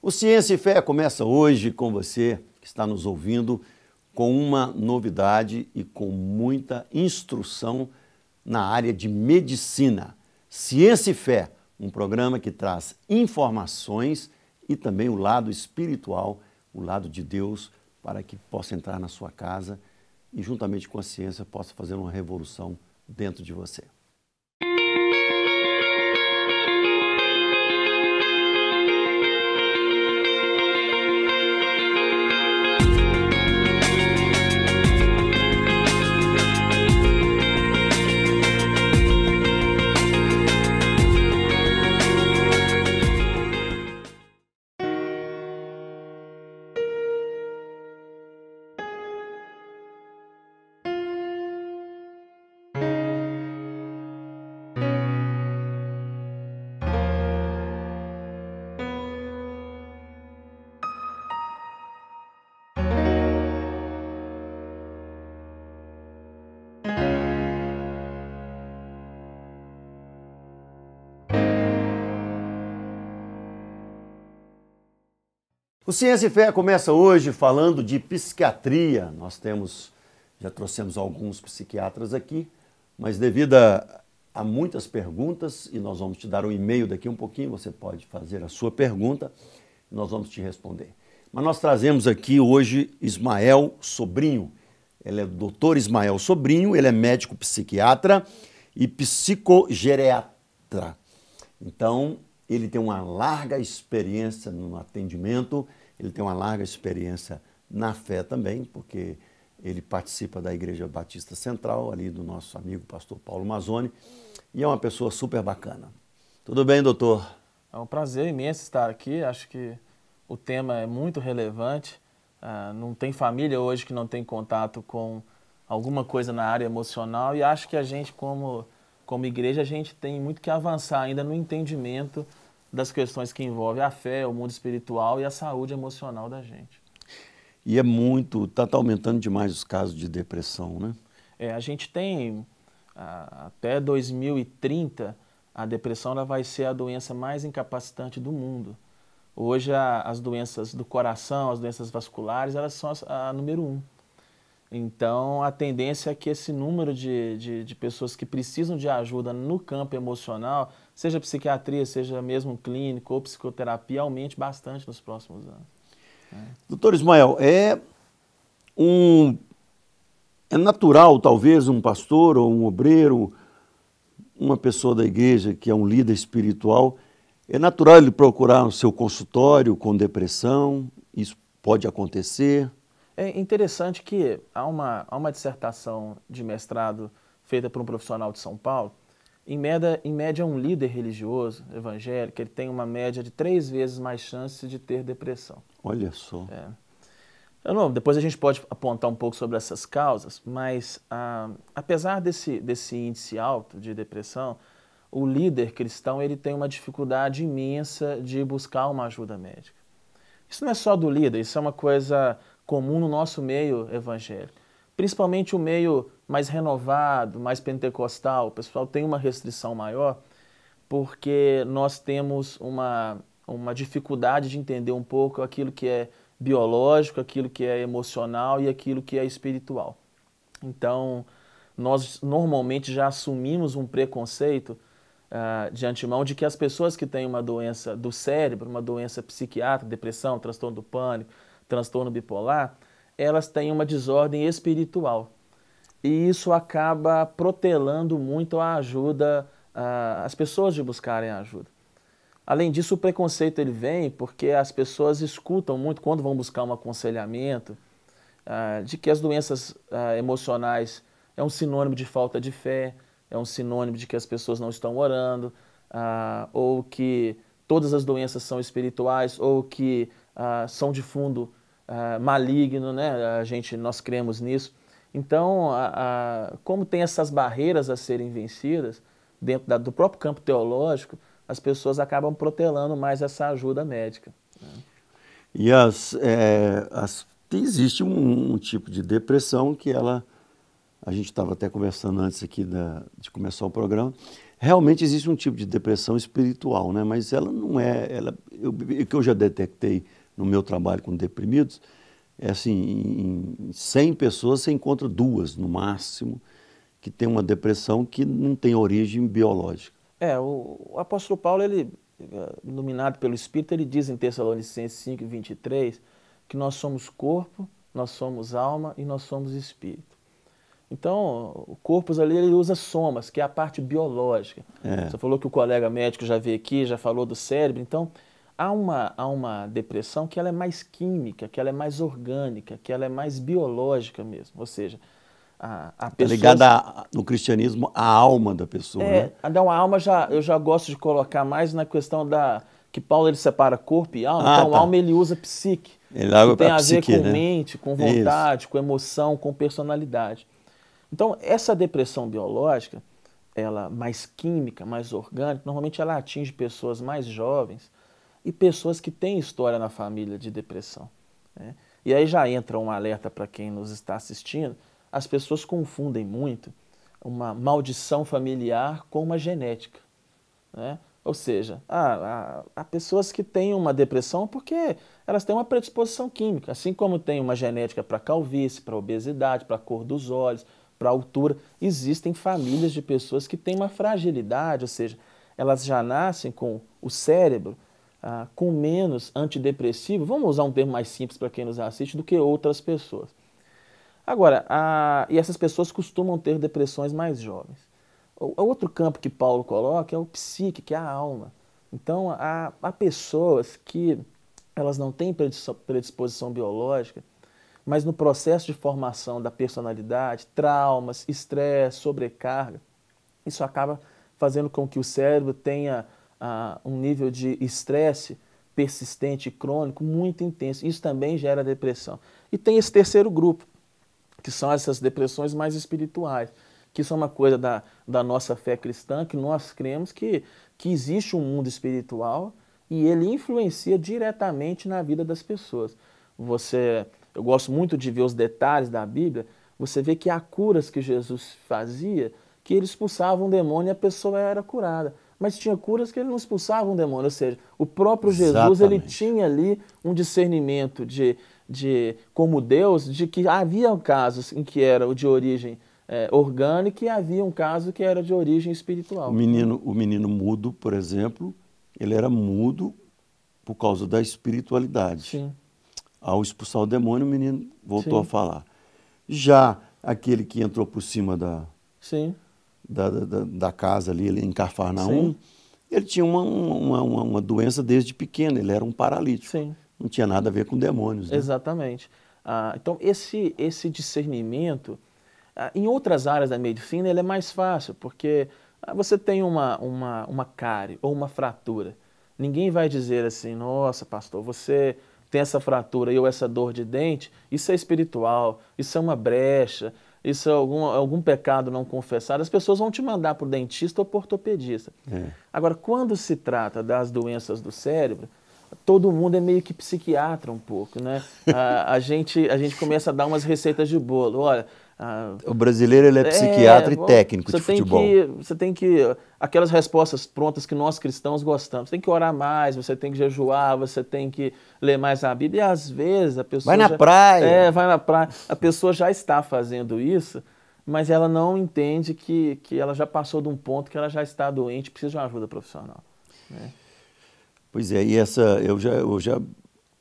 O Ciência e Fé começa hoje com você que está nos ouvindo, com uma novidade e com muita instrução na área de medicina. Ciência e Fé, um programa que traz informações e também o lado espiritual, o lado de Deus, para que possa entrar na sua casa e juntamente com a ciência possa fazer uma revolução dentro de você. O Ciência e Fé começa hoje falando de psiquiatria. Nós já trouxemos alguns psiquiatras aqui, mas devido a muitas perguntas, e nós vamos te dar um e-mail daqui um pouquinho, você pode fazer a sua pergunta e nós vamos te responder. Mas nós trazemos aqui hoje Ismael Sobrinho. Ele é o doutor Ismael Sobrinho, ele é médico psiquiatra e psicogeriatra. Então, ele tem uma larga experiência no atendimento, ele tem uma larga experiência na fé também, porque ele participa da Igreja Batista Central, ali do nosso amigo pastor Paulo Mazzoni, e é uma pessoa super bacana. Tudo bem, doutor? É um prazer imenso estar aqui, acho que o tema é muito relevante. Não tem família hoje que não tem contato com alguma coisa na área emocional, e acho que a gente, como igreja, a gente tem muito que avançar ainda no entendimento das questões que envolvem a fé, o mundo espiritual e a saúde emocional da gente. E está aumentando demais os casos de depressão, né? A gente tem, até 2030, a depressão ela vai ser a doença mais incapacitante do mundo. Hoje, as doenças do coração, as doenças vasculares, elas são a número 1. Então, a tendência é que esse número de pessoas que precisam de ajuda no campo emocional, seja psiquiatria, seja mesmo clínico ou psicoterapia, aumente bastante nos próximos anos. Doutor Ismael, é natural, talvez, um pastor ou um obreiro, uma pessoa da igreja que é um líder espiritual, é natural ele procurar o seu consultório com depressão? Isso pode acontecer? É interessante que há uma dissertação de mestrado feita por um profissional de São Paulo. Em média, um líder religioso, evangélico, ele tem uma média de 3 vezes mais chances de ter depressão. Olha só. Depois a gente pode apontar um pouco sobre essas causas, mas apesar desse índice alto de depressão, o líder cristão ele tem uma dificuldade imensa de buscar uma ajuda médica. Isso não é só do líder, isso é uma coisa comum no nosso meio evangélico. Principalmente o meio mais renovado, mais pentecostal, o pessoal tem uma restrição maior, porque nós temos uma dificuldade de entender um pouco aquilo que é biológico, aquilo que é emocional e aquilo que é espiritual. Então, nós normalmente já assumimos um preconceito de antemão de que as pessoas que têm uma doença do cérebro, uma doença psiquiátrica, depressão, transtorno do pânico, transtorno bipolar, elas têm uma desordem espiritual. E isso acaba protelando muito a ajuda, as pessoas de buscarem ajuda. Além disso, o preconceito ele vem porque as pessoas escutam muito, quando vão buscar um aconselhamento, de que as doenças emocionais é um sinônimo de falta de fé, é um sinônimo de que as pessoas não estão orando, ou que todas as doenças são espirituais, ou que são de fundo maligno, né? Nós cremos nisso. Então, como tem essas barreiras a serem vencidas, dentro do próprio campo teológico, as pessoas acabam protelando mais essa ajuda médica. E existe um tipo de depressão que a gente estava até conversando antes aqui de começar o programa, Realmente existe um tipo de depressão espiritual, né? Mas ela não é... O que eu já detectei no meu trabalho com deprimidos, é assim, em 100 pessoas você encontra 2, no máximo, que tem uma depressão que não tem origem biológica. O apóstolo Paulo, ele, iluminado pelo Espírito, ele diz em Tessalonicenses 5:23, que nós somos corpo, nós somos alma e nós somos espírito. Então, o corpus ali, ele usa somas, que é a parte biológica. Você falou que o colega médico já veio aqui, já falou do cérebro. Então, há uma depressão que ela é mais química, que ela é mais orgânica, que ela é mais biológica mesmo. Ou seja, a pessoa... Está ligada no cristianismo à alma da pessoa, né? Então, a alma, eu já gosto de colocar mais na questão que Paulo ele separa corpo e alma. Então, a alma ele usa psique, que tem a ver com mente, com vontade, com emoção, com personalidade. Então, essa depressão biológica, ela mais química, mais orgânica, normalmente ela atinge pessoas mais jovens e pessoas que têm história na família de depressão, né? E aí já entra um alerta para quem nos está assistindo: as pessoas confundem muito uma maldição familiar com uma genética, né? Ou seja, há pessoas que têm uma depressão porque elas têm uma predisposição química, assim como tem uma genética para calvície, para obesidade, para a cor dos olhos, para a altura. Existem famílias de pessoas que têm uma fragilidade, ou seja, elas já nascem com o cérebro com menos antidepressivo, vamos usar um termo mais simples para quem nos assiste, do que outras pessoas. Agora, e essas pessoas costumam ter depressões mais jovens. O outro campo que Paulo coloca é o psique, que é a alma. Então, há pessoas que elas não têm predisposição biológica, mas no processo de formação da personalidade, traumas, estresse, sobrecarga, isso acaba fazendo com que o cérebro tenha um nível de estresse persistente e crônico muito intenso. Isso também gera depressão. E tem esse terceiro grupo, que são essas depressões mais espirituais, que isso é uma coisa da nossa fé cristã, que nós cremos que existe um mundo espiritual e ele influencia diretamente na vida das pessoas. Eu gosto muito de ver os detalhes da Bíblia. Você vê que há curas que Jesus fazia, que ele expulsava um demônio e a pessoa era curada. Mas tinha curas que ele não expulsava um demônio, ou seja, o próprio Jesus ele tinha ali um discernimento como Deus, de que havia casos em que era de origem orgânica e havia um caso que era de origem espiritual. O menino mudo, por exemplo, ele era mudo por causa da espiritualidade. Sim. Ao expulsar o demônio, o menino voltou a falar. Já aquele que entrou por cima da casa ali, em Cafarnaum, ele tinha uma doença desde pequeno, ele era um paralítico. Sim. Não tinha nada a ver com demônios, né? Exatamente. Então, esse discernimento, em outras áreas da medicina, ele é mais fácil, porque você tem uma cárie ou uma fratura. Ninguém vai dizer assim: nossa, pastor, você tem essa fratura ou essa dor de dente, isso é espiritual, isso é uma brecha, isso é algum pecado não confessado. As pessoas vão te mandar para o dentista ou para o ortopedista. Agora, quando se trata das doenças do cérebro, todo mundo é meio que psiquiatra um pouco, né? A gente começa a dar umas receitas de bolo. Olha, o brasileiro ele é psiquiatra e técnico de futebol. Você tem que... Aquelas respostas prontas que nós cristãos gostamos. Você tem que orar mais, você tem que jejuar, você tem que ler mais a Bíblia. E às vezes a pessoa... Vai na praia. Vai na praia. A pessoa já está fazendo isso, mas ela não entende que ela já passou de um ponto que ela já está doente e precisa de uma ajuda profissional, né? Pois é, e eu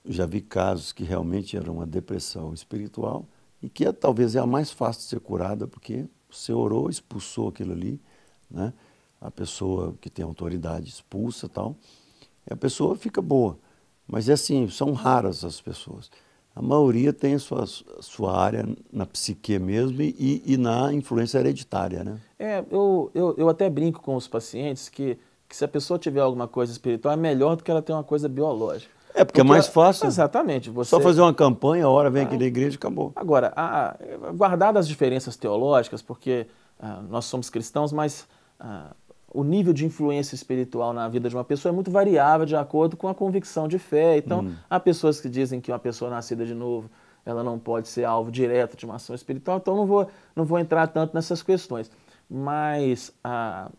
já vi casos que realmente era uma depressão espiritual e que talvez é a mais fácil de ser curada, porque você orou, expulsou aquilo ali, né? A pessoa que tem autoridade expulsa e tal, e a pessoa fica boa. Mas é assim, são raras as pessoas. A maioria tem a sua área na psique mesmo e na influência hereditária, né? Eu até brinco com os pacientes que se a pessoa tiver alguma coisa espiritual, é melhor do que ela ter uma coisa biológica. Porque é mais fácil. Exatamente. Só fazer uma campanha, a hora vem aqui na igreja e acabou. Agora, guardadas as diferenças teológicas, porque nós somos cristãos, mas o nível de influência espiritual na vida de uma pessoa é muito variável de acordo com a convicção de fé. Então, há pessoas que dizem que uma pessoa nascida de novo, ela não pode ser alvo direto de uma ação espiritual, então não vou entrar tanto nessas questões. mas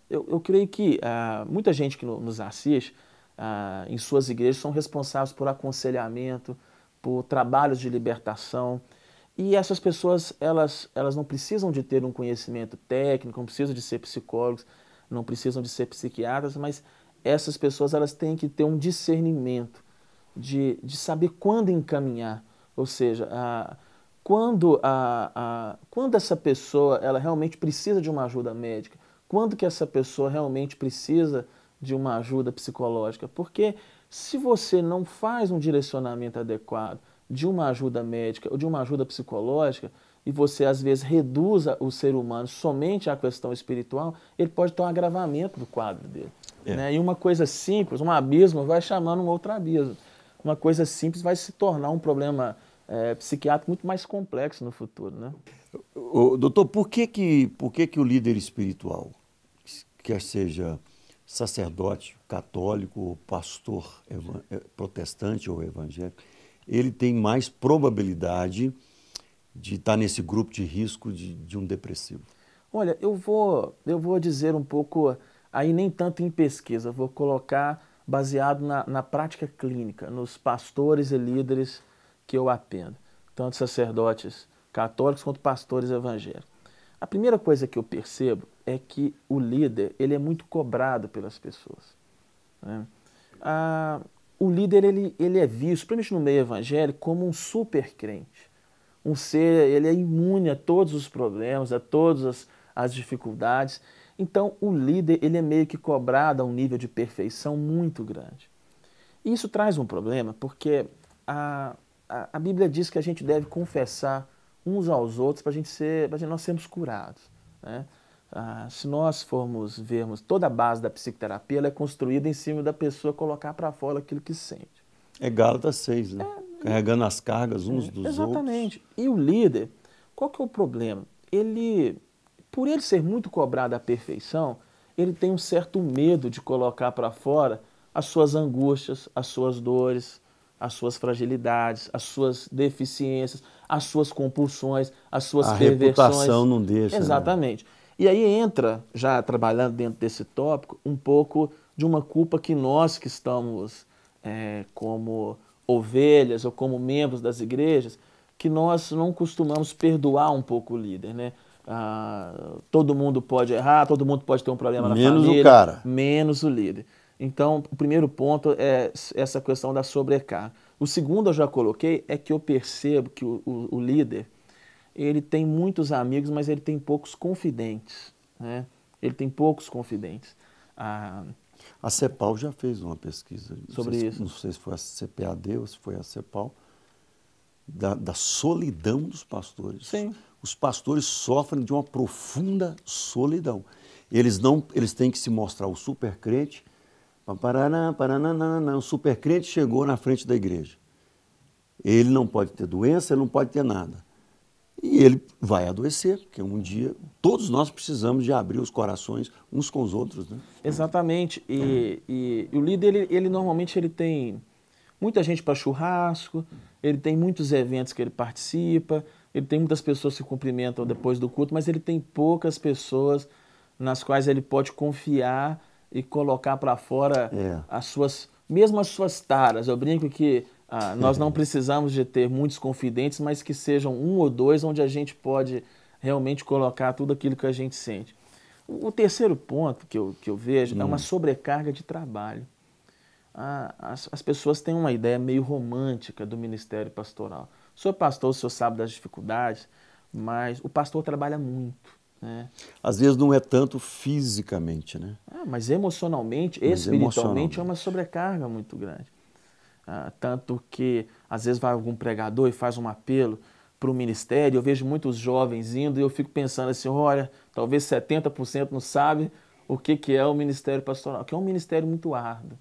eu creio que muita gente que nos assiste, em suas igrejas, são responsáveis por aconselhamento, por trabalhos de libertação. E essas pessoas, elas não precisam de ter um conhecimento técnico, não precisam de ser psicólogos, não precisam de ser psiquiatras, mas essas pessoas elas têm que ter um discernimento de saber quando encaminhar. Ou seja, quando essa pessoa ela realmente precisa de uma ajuda médica, quando que essa pessoa realmente precisa de uma ajuda psicológica. Porque se você não faz um direcionamento adequado de uma ajuda médica ou de uma ajuda psicológica, e você às vezes reduza o ser humano somente à questão espiritual, ele pode ter um agravamento do quadro dele. Né? E uma coisa simples, um abismo vai chamando um outro abismo. Uma coisa simples vai se tornar um problema psiquiátrico muito mais complexo no futuro. Né? Doutor, por que o líder espiritual, quer seja sacerdote católico, pastor protestante ou evangélico, ele tem mais probabilidade de estar nesse grupo de risco de um depressivo? Olha, eu vou dizer um pouco, aí nem tanto em pesquisa, vou colocar baseado na prática clínica, nos pastores e líderes que eu atendo, tanto sacerdotes católicos quanto pastores evangélicos. A primeira coisa que eu percebo é que o líder ele é muito cobrado pelas pessoas. Né? O líder ele é visto, principalmente no meio evangélico, como um super crente. Um ser, ele é imune a todos os problemas, a todas as dificuldades. Então, o líder ele é meio que cobrado a um nível de perfeição muito grande. E isso traz um problema, porque a Bíblia diz que a gente deve confessar uns aos outros para nós sermos curados. Né? Se nós vermos toda a base da psicoterapia, ela é construída em cima da pessoa colocar para fora aquilo que sente. É Gálatas 6, né? Carregando as cargas uns dos outros. Exatamente. E o líder, qual que é o problema? Por ele ser muito cobrado à perfeição, ele tem um certo medo de colocar para fora as suas angústias, as suas dores, as suas fragilidades, as suas deficiências, as suas compulsões, as suas perversões. A reputação não deixa. Exatamente. Né? E aí entra, já trabalhando dentro desse tópico, um pouco de uma culpa que nós que estamos como ovelhas ou como membros das igrejas, que nós não costumamos perdoar um pouco o líder, né? Todo mundo pode errar, todo mundo pode ter um problema na família. Menos o cara. Menos o líder. Então, o primeiro ponto é essa questão da sobrecarga. O segundo eu já coloquei, é que eu percebo que o líder, ele tem muitos amigos, mas ele tem poucos confidentes. Né? Ele tem poucos confidentes. A CEPAL já fez uma pesquisa sobre isso. Não sei se foi a CPAD ou se foi a CEPAL, da solidão dos pastores. Sim. Os pastores sofrem de uma profunda solidão. Eles têm que se mostrar o super crente. O super crente chegou na frente da igreja. Ele não pode ter doença, ele não pode ter nada. E ele vai adoecer, porque um dia todos nós precisamos de abrir os corações uns com os outros. Né? Exatamente. E o líder, ele normalmente ele tem muita gente para churrasco, ele tem muitos eventos que ele participa, ele tem muitas pessoas que cumprimentam depois do culto, mas ele tem poucas pessoas nas quais ele pode confiar e colocar para fora mesmo as suas taras. Eu brinco que nós não precisamos de ter muitos confidentes, mas que sejam um ou dois onde a gente pode realmente colocar tudo aquilo que a gente sente. O terceiro ponto que eu vejo é uma sobrecarga de trabalho. As pessoas têm uma ideia meio romântica do ministério pastoral. O senhor pastor, o senhor sabe das dificuldades, mas o pastor trabalha muito. Né? Às vezes não é tanto fisicamente, né? Mas emocionalmente, espiritualmente é uma sobrecarga muito grande. Tanto que às vezes vai algum pregador e faz um apelo para o ministério, eu vejo muitos jovens indo e eu fico pensando assim, olha, talvez 70% não sabe o que é o ministério pastoral, que é um ministério muito árduo,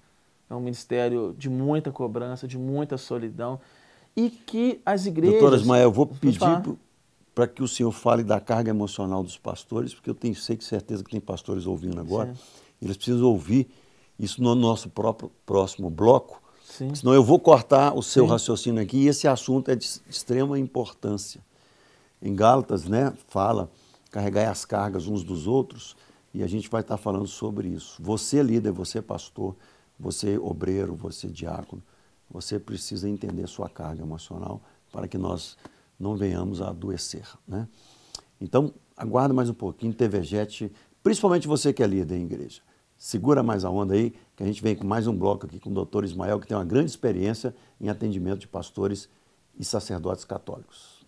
é um ministério de muita cobrança, de muita solidão, e que as igrejas... Doutora Ismael, eu vou pedir para que o senhor fale da carga emocional dos pastores, porque eu tenho certeza que tem pastores ouvindo agora, eles precisam ouvir isso no nosso próximo bloco, senão eu vou cortar o seu raciocínio aqui, e esse assunto é de extrema importância. Em Gálatas, né, fala carregar as cargas uns dos outros, e a gente vai estar falando sobre isso. Você líder, você pastor, você obreiro, você diácono, você precisa entender sua carga emocional para que nós não venhamos a adoecer, né? Então, aguarda mais um pouquinho, TVJet, principalmente você que é líder em igreja. Segura mais a onda aí, que a gente vem com mais um bloco aqui com o Dr. Ismael, que tem uma grande experiência em atendimento de pastores e sacerdotes católicos.